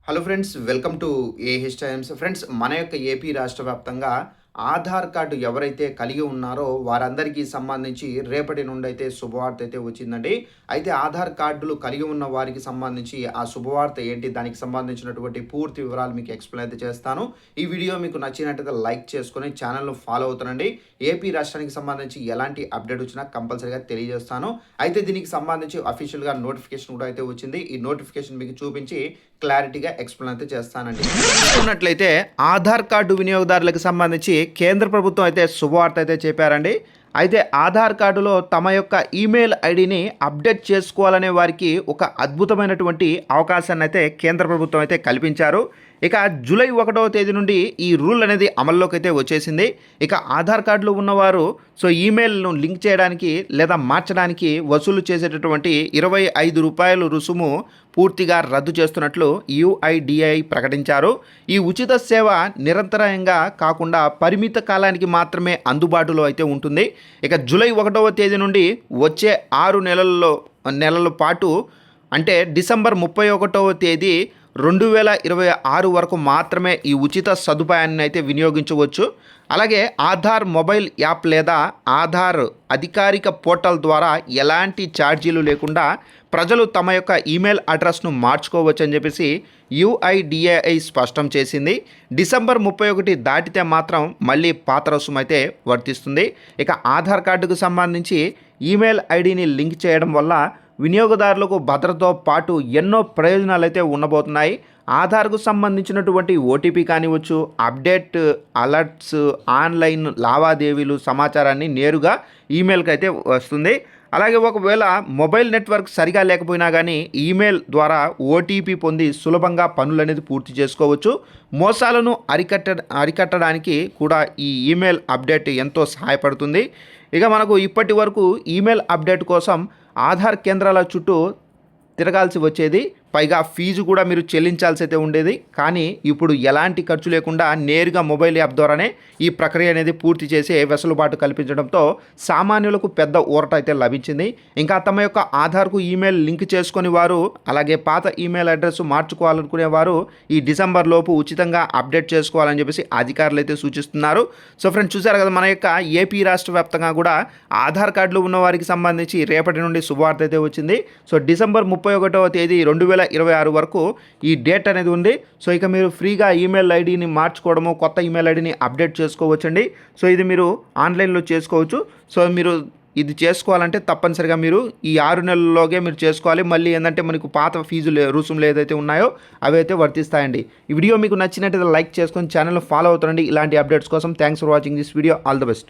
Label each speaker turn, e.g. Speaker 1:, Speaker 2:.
Speaker 1: Hello friends, welcome to AH times. Friends, మన యొక్క AP రాష్ట్ర వ్యాప్తంగా ఆధార్ కార్డు ఎవరైతే కలిగి ఉన్నారో వారందరికీ సంబంధించి రేపటి నుండి అయితే శుభవార్త అయితే వచ్చిందండి. అయితే ఆధార్ కార్డులు కలిగి ఉన్న వారికి సంబంధించి ఆ శుభవార్త ఏంటి, దానికి సంబంధించినటువంటి పూర్తి వివరాలు మీకు ఎక్స్ప్లెయిన్ అయితే చేస్తాను. ఈ వీడియో మీకు నచ్చినట్టయితే లైక్ చేసుకొని ఛానల్ను ఫాలో అవుతానండి. ఏపీ రాష్ట్రానికి సంబంధించి ఎలాంటి అప్డేట్ వచ్చినా కంపల్సరీగా తెలియజేస్తాను. అయితే దీనికి సంబంధించి అఫీషియల్గా నోటిఫికేషన్ కూడా అయితే వచ్చింది. ఈ నోటిఫికేషన్ మీకు చూపించి క్లారిటీగా ఎక్స్ప్లెయిన్ అయితే చేస్తానండి. చూసుకున్నట్లయితే ఆధార్ కార్డు వినియోగదారులకు సంబంధించి కేంద్ర ప్రభుత్వం అయితే శుభవార్త అయితే చెప్పారండి. అయితే ఆధార్ కార్డులో తమ యొక్క ఈమెయిల్ ఐడిని అప్డేట్ చేసుకోవాలనే వారికి ఒక అద్భుతమైనటువంటి అవకాశాన్ని అయితే కేంద్ర ప్రభుత్వం అయితే కల్పించారు. ఇక జూలై 1వ తేదీ నుండి ఈ రూల్ అనేది అమల్లోకి అయితే వచ్చేసింది. ఇక ఆధార్ కార్డులు ఉన్నవారు ఈమెయిల్ను లింక్ చేయడానికి లేదా మార్చడానికి వసూలు చేసేటటువంటి ₹25 రుసుము పూర్తిగా రద్దు చేస్తున్నట్లు UIDAI ప్రకటించారు. ఈ ఉచిత సేవ నిరంతరంగా కాకుండా పరిమిత కాలానికి మాత్రమే అందుబాటులో అయితే ఉంటుంది. ఇక జూలై 1వ తేదీ నుండి వచ్చే 6 నెలల పాటు అంటే డిసెంబర్ 31వ తేదీ 2026 వరకు మాత్రమే ఈ ఉచిత సదుపాయాన్ని అయితే వినియోగించవచ్చు. అలాగే ఆధార్ మొబైల్ యాప్ లేదా ఆధార్ అధికారిక పోర్టల్ ద్వారా ఎలాంటి ఛార్జీలు లేకుండా ప్రజలు తమ యొక్క ఈమెయిల్ అడ్రస్ను మార్చుకోవచ్చు అని చెప్పేసి UIDAI స్పష్టం చేసింది. డిసెంబర్ 31 దాటితే మాత్రం మళ్ళీ పాత రుసుము అయితే వర్తిస్తుంది. ఇక ఆధార్ కార్డుకు సంబంధించి ఈమెయిల్ ఐడిని లింక్ చేయడం వల్ల వినియోగదారులకు భద్రతతో పాటు ఎన్నో ప్రయోజనాలు అయితే ఉండబోతున్నాయి. ఆధార్కు సంబంధించినటువంటి OTP కానివచ్చు, అప్డేట్ అలర్ట్స్, ఆన్లైన్ లావాదేవీలు సమాచారాన్ని నేరుగా ఈమెయిల్కి అయితే వస్తుంది. అలాగే ఒకవేళ మొబైల్ నెట్వర్క్ సరిగా లేకపోయినా కానీ ఈమెయిల్ ద్వారా OTP పొంది సులభంగా పనులు అనేది పూర్తి చేసుకోవచ్చు. మోసాలను అరికట్టడానికి కూడా ఈ ఈమెయిల్ అప్డేట్ ఎంతో సహాయపడుతుంది. ఇక మనకు ఇప్పటి వరకు ఈమెయిల్ అప్డేట్ కోసం ఆధార్ కేంద్రాల చుట్టూ తిరగాల్సి వచ్చేది. పైగా ఫీజు కూడా మీరు చెల్లించాల్సి అయితే ఉండేది. కానీ ఇప్పుడు ఎలాంటి ఖర్చు లేకుండా నేరుగా మొబైల్ యాప్ ద్వారానే ఈ ప్రక్రియ అనేది పూర్తి చేసే వెసులుబాటు కల్పించడంతో సామాన్యులకు పెద్ద ఊరట అయితే లభించింది. ఇంకా తమ యొక్క ఆధార్కు ఈమెయిల్ లింక్ చేసుకుని వారు, అలాగే పాత ఈమెయిల్ అడ్రస్ మార్చుకోవాలనుకునే వారు ఈ డిసెంబర్ లోపు ఉచితంగా అప్డేట్ చేసుకోవాలని చెప్పేసి అధికారులు అయితే సూచిస్తున్నారు. ఫ్రెండ్స్, చూసారు కదా, మన యొక్క ఏపీ రాష్ట్ర వ్యాప్తంగా కూడా ఆధార్ కార్డులు ఉన్న వారికి సంబంధించి రేపటి నుండి శుభవార్త అయితే వచ్చింది. డిసెంబర్ 31వ తేదీ 2026 వరకు ఈ డేట్ అనేది ఉంది. ఇక మీరు ఫ్రీగా ఈమెయిల్ ఐడిని మార్చుకోవడము, కొత్త ఈమెయిల్ ఐడిని అప్డేట్ చేసుకోవచ్చండి. ఇది మీరు ఆన్లైన్లో చేసుకోవచ్చు. మీరు ఇది చేసుకోవాలంటే తప్పనిసరిగా మీరు ఈ 6 నెలల్లోగే మీరు చేసుకోవాలి. మళ్ళీ ఏంటంటే మనకు పాత ఫీజులు రుసుములు ఏదైతే ఉన్నాయో అవి అయితే వర్తిస్తాయండి. ఈ వీడియో మీకు నచ్చినట్టయితే లైక్ చేసుకొని ఛానల్ ఫాలో అవుతారండి. ఇలాంటి అప్డేట్స్ కోసం thanks for watching this video. All the best.